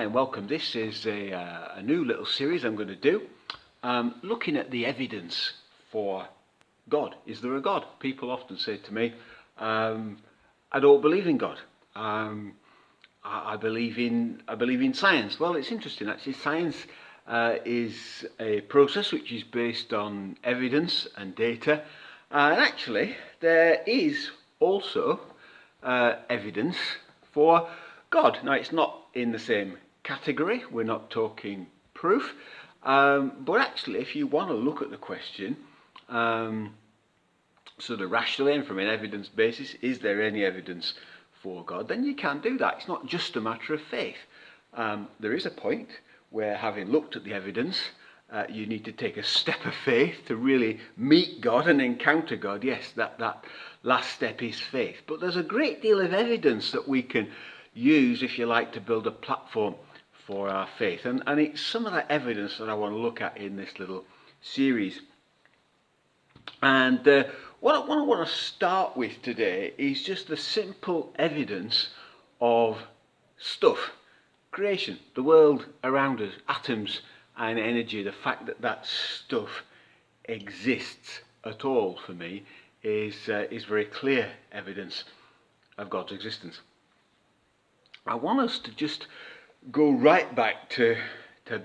and welcome. This is a new little series I'm going to do, looking at the evidence for God. Is there a God? People often say to me, I don't believe in God. I believe in science. Well, it's interesting actually. Science is a process which is based on evidence and data, and actually there is also evidence for God. Now, it's not in the same category. We're not talking proof, but actually, if you want to look at the question sort of rationally and from an evidence basis, is there any evidence for God, then you can do that. It's not just a matter of faith. There is a point where, having looked at the evidence, you need to take a step of faith to really meet God and encounter God. Yes, that last step is faith. But there's a great deal of evidence that we can use, if you like, to build a platform for our faith. And it's some of that evidence that I want to look at in this little series. And what I want to start with today is just the simple evidence of stuff, creation, the world around us, atoms and energy. The fact that that stuff exists at all, for me, is very clear evidence of God's existence. I want us to just go right back to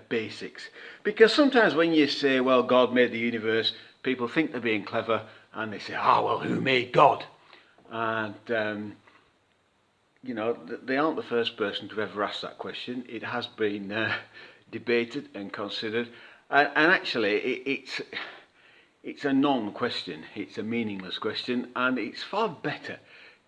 basics, because sometimes when you say, well, God made the universe, people think they're being clever and they say, well, who made God? And they aren't the first person to ever ask that question. It has been debated and considered, and actually it's a non-question. It's a meaningless question, and it's far better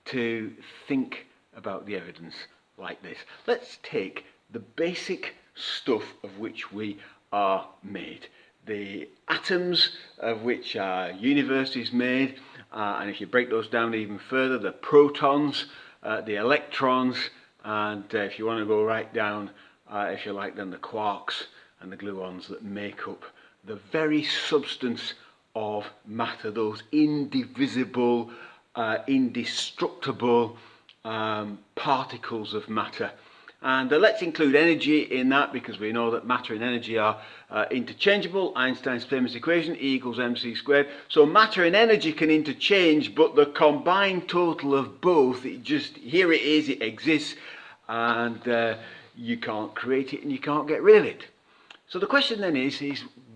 to think about the evidence like this. Let's take the basic stuff of which we are made, the atoms of which our universe is made, and if you break those down even further, the protons, the electrons, and if you want to go right down, if you like, then the quarks and the gluons that make up the very substance of matter, those indivisible, indestructible particles of matter. And let's include energy in that, because we know that matter and energy are interchangeable. Einstein's famous equation, E equals mc squared. So matter and energy can interchange, but the combined total of both, here it is, it exists, and you can't create it and you can't get rid of it. So the question then is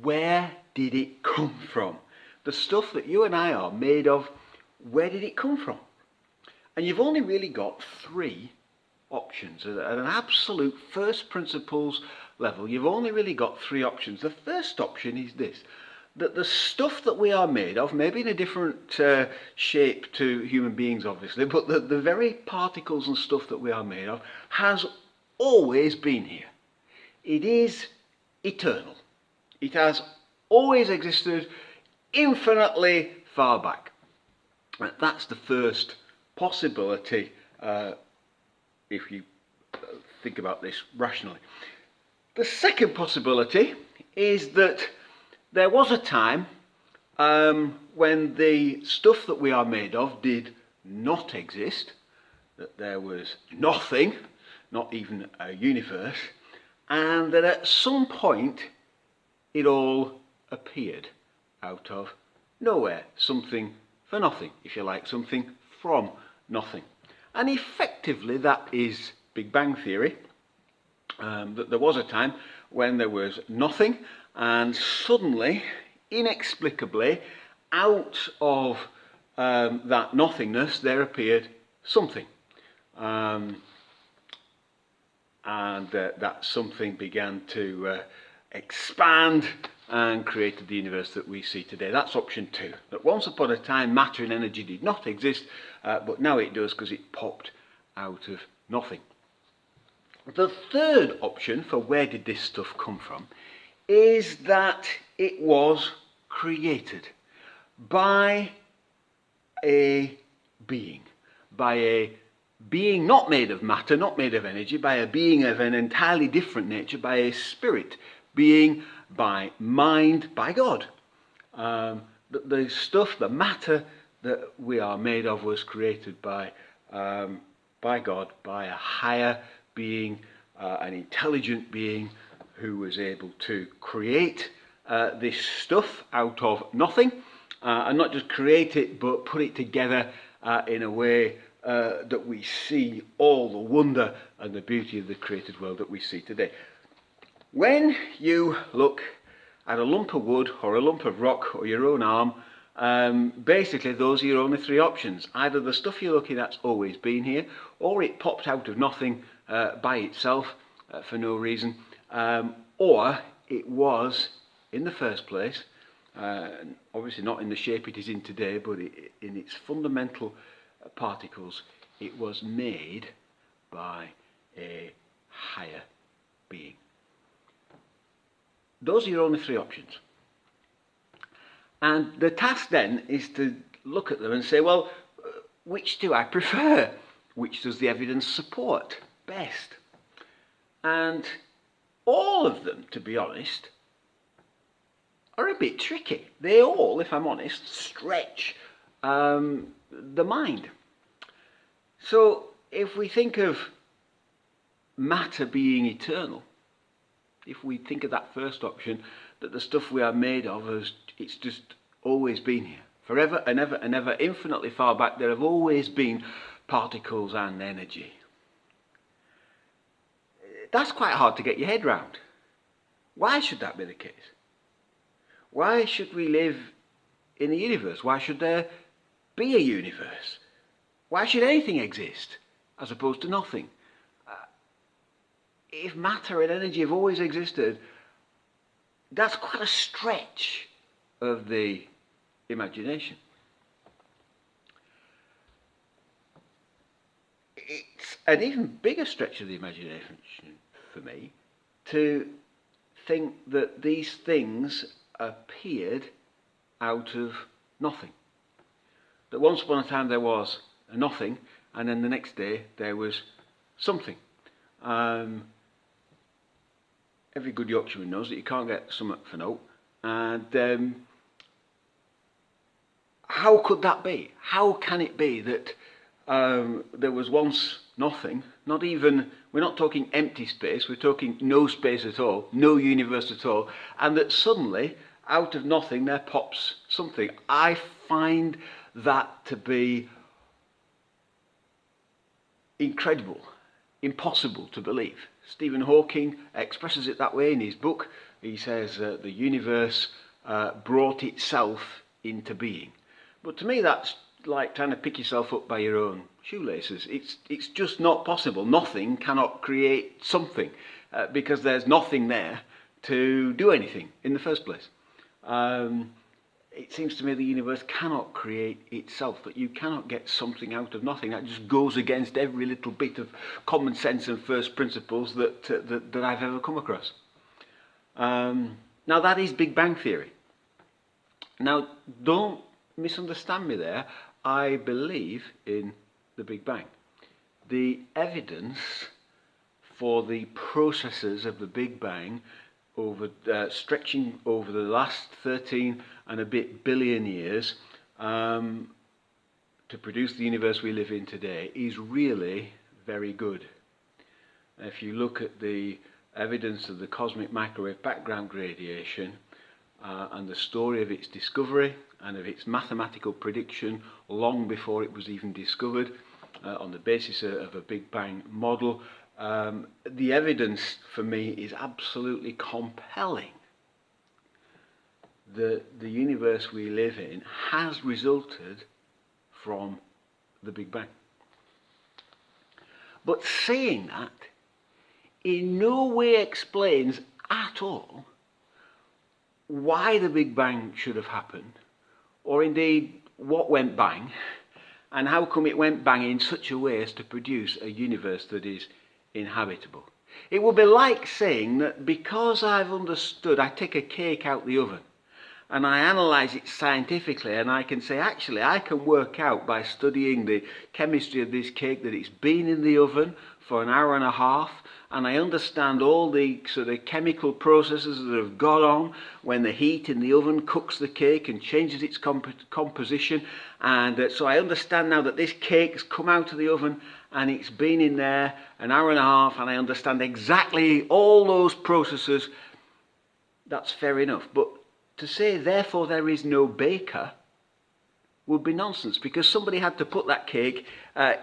where did it come from? The stuff that you and I are made of, where did it come from? And you've only really got three options. At an absolute first principles level, you've only really got three options. The first option is this: that the stuff that we are made of, maybe in a different shape to human beings obviously, but the very particles and stuff that we are made of has always been here. It is eternal. It has always existed infinitely far back. That's the first possibility, if you think about this rationally. The second possibility is that there was a time when the stuff that we are made of did not exist, that there was nothing, not even a universe, and that at some point it all appeared out of nowhere, something for nothing, if you like, something from nothing. And effectively that is Big Bang Theory, that there was a time when there was nothing, and suddenly, inexplicably, out of that nothingness there appeared something. And that something began to expand and created the universe that we see today. That's option two. That once upon a time matter and energy did not exist, but now it does, because it popped out of nothing. The third option for where did this stuff come from is that it was created by a being not made of matter, not made of energy, by a being of an entirely different nature, by a spirit being, by mind, by God. The stuff, the matter that we are made of was created by God, by a higher being, an intelligent being who was able to create this stuff out of nothing, and not just create it but put it together in a way that we see all the wonder and the beauty of the created world that we see today. When you look at a lump of wood or a lump of rock or your own arm, basically those are your only three options. Either the stuff you're looking at's always been here, or it popped out of nothing by itself for no reason, or it was in the first place, obviously not in the shape it is in today, but in its fundamental particles, it was made by a higher being. Those are your only three options. And the task then is to look at them and say, well, which do I prefer? Which does the evidence support best? And all of them, to be honest, are a bit tricky. They all, if I'm honest, stretch the mind. So if we think of matter being eternal, if we think of that first option, that the stuff we are made of, it's just always been here. Forever and ever and ever, infinitely far back, there have always been particles and energy. That's quite hard to get your head round. Why should that be the case? Why should we live in a universe? Why should there be a universe? Why should anything exist as opposed to nothing? If matter and energy have always existed, that's quite a stretch of the imagination. It's an even bigger stretch of the imagination for me to think that these things appeared out of nothing. That once upon a time there was a nothing, and then the next day there was something. Every good Yorkshireman knows that you can't get something for no. And how could that be? How can it be that there was once nothing, not even, we're not talking empty space, we're talking no space at all, no universe at all, and that suddenly, out of nothing, there pops something? I find that to be incredible, impossible to believe. Stephen Hawking expresses it that way in his book. He says the universe brought itself into being. But to me that's like trying to pick yourself up by your own shoelaces. It's just not possible. Nothing cannot create something because there's nothing there to do anything in the first place. It seems to me the universe cannot create itself, that you cannot get something out of nothing. That just goes against every little bit of common sense and first principles that I've ever come across. Now that is Big Bang Theory. Now don't misunderstand me there. I believe in the Big Bang. The evidence for the processes of the Big Bang stretching over the last 13 and a bit billion years to produce the universe we live in today is really very good. If you look at the evidence of the cosmic microwave background radiation and the story of its discovery and of its mathematical prediction long before it was even discovered on the basis of a Big Bang model, the evidence for me is absolutely compelling that the universe we live in has resulted from the Big Bang. But saying that in no way explains at all why the Big Bang should have happened, or indeed what went bang, and how come it went bang in such a way as to produce a universe that is inhabitable. It would be like saying that because I've understood, I take a cake out the oven and I analyse it scientifically, and I can say actually I can work out by studying the chemistry of this cake that it's been in the oven for an hour and a half, and I understand all the sort of chemical processes that have gone on when the heat in the oven cooks the cake and changes its composition. And so I understand now that this cake's come out of the oven and it's been in there an hour and a half, and I understand exactly all those processes. That's fair enough. But to say, therefore, there is no baker would be nonsense, because somebody had to put that cake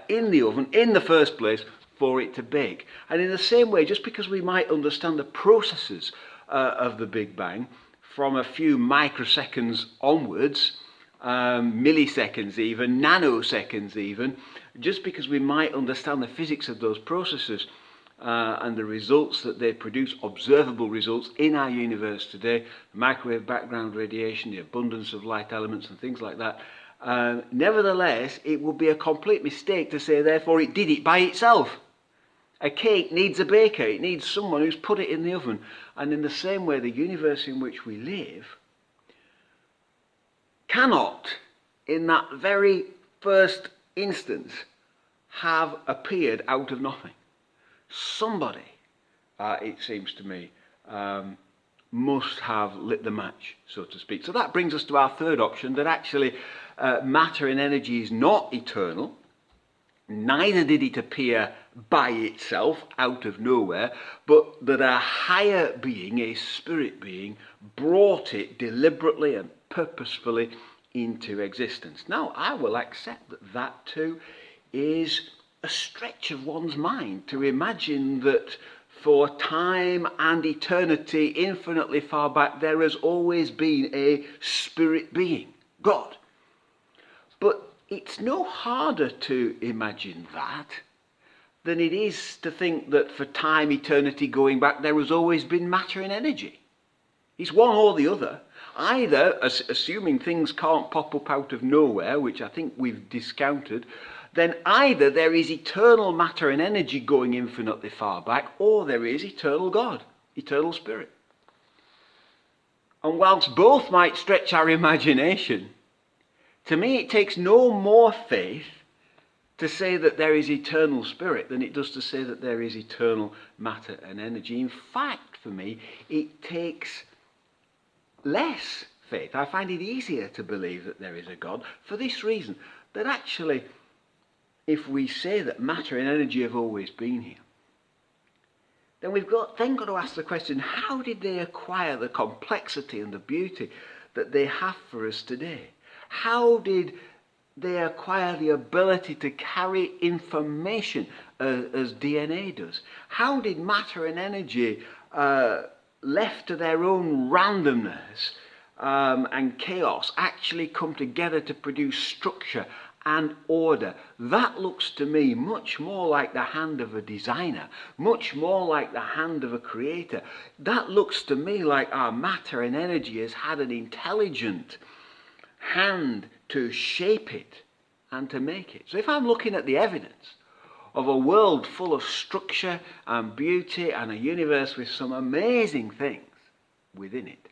in the oven in the first place for it to bake. And in the same way, just because we might understand the processes of the Big Bang from a few microseconds onwards, milliseconds even, nanoseconds even, just because we might understand the physics of those processes and the results that they produce, observable results in our universe today, the microwave background radiation, the abundance of light elements and things like that, nevertheless, it would be a complete mistake to say, therefore, it did it by itself. A cake needs a baker. It needs someone who's put it in the oven. And in the same way, the universe in which we live cannot, in that very first instance, have appeared out of nothing. Somebody, it seems to me, must have lit the match, so to speak. So that brings us to our third option, that actually matter and energy is not eternal. Neither did it appear by itself out of nowhere, but that a higher being, a spirit being, brought it deliberately and purposefully into existence. Now, I will accept that that too is a stretch of one's mind, to imagine that for time and eternity, infinitely far back, there has always been a spirit being, God. But it's no harder to imagine that than it is to think that for time, eternity going back, there has always been matter and energy. It's one or the other. Either, assuming things can't pop up out of nowhere, which I think we've discounted, then either there is eternal matter and energy going infinitely far back, or there is eternal God, eternal spirit. And whilst both might stretch our imagination, to me it takes no more faith to say that there is eternal spirit than it does to say that there is eternal matter and energy. In fact, for me, it takes less faith. I find it easier to believe that there is a God for this reason, that actually, if we say that matter and energy have always been here, then we've got to ask the question, how did they acquire the complexity and the beauty that they have for us today? How did they acquire the ability to carry information as DNA does? How did matter and energy, left to their own randomness and chaos, actually come together to produce structure and order? That looks to me much more like the hand of a designer, much more like the hand of a creator. That looks to me like our matter and energy has had an intelligent hand to shape it and to make it. So if I'm looking at the evidence of a world full of structure and beauty and a universe with some amazing things within it,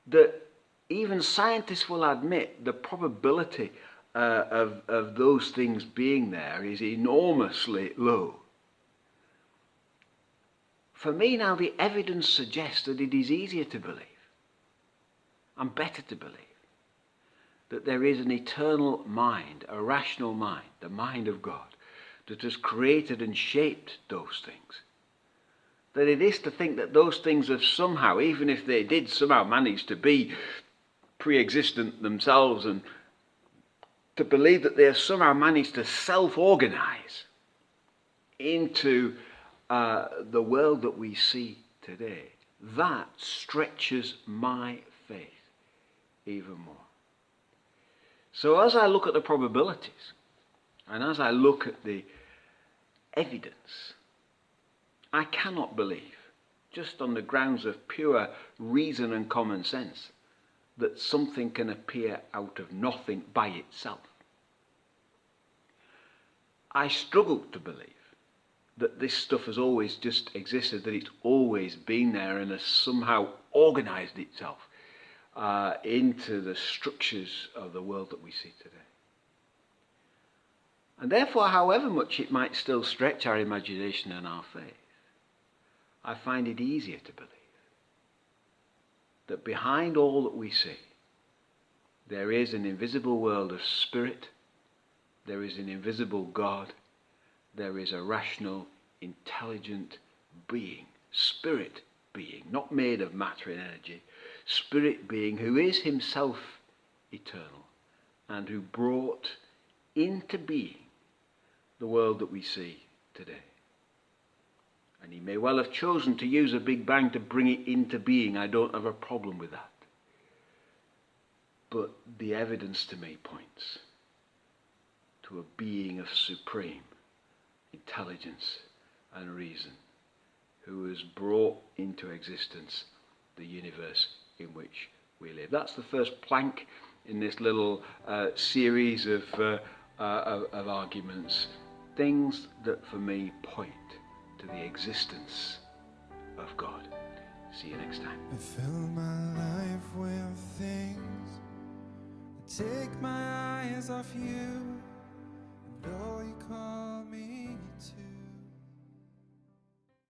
that even scientists will admit the probability of those things being there is enormously low. For me now, the evidence suggests that it is easier to believe and better to believe that there is an eternal mind, a rational mind, the mind of God, that has created and shaped those things. That it is to think that those things have somehow, even if they did somehow manage to be pre-existent themselves, and to believe that they have somehow managed to self-organize into the world that we see today, that stretches my faith even more. So as I look at the probabilities, and as I look at the evidence, I cannot believe, just on the grounds of pure reason and common sense, that something can appear out of nothing by itself. I struggle to believe that this stuff has always just existed, that it's always been there and has somehow organized itself into the structures of the world that we see today. And therefore, however much it might still stretch our imagination and our faith, I find it easier to believe that behind all that we see, there is an invisible world of spirit, there is an invisible God, there is a rational, intelligent being, spirit being, not made of matter and energy, spirit being who is himself eternal and who brought into being the world that we see today. And he may well have chosen to use a Big Bang to bring it into being. I don't have a problem with that. But the evidence to me points to a being of supreme intelligence and reason who has brought into existence the universe in which we live. That's the first plank in this little series of arguments. Things that for me point to the existence of God. See you next time. I fill my life with things that take my eyes off you and all you call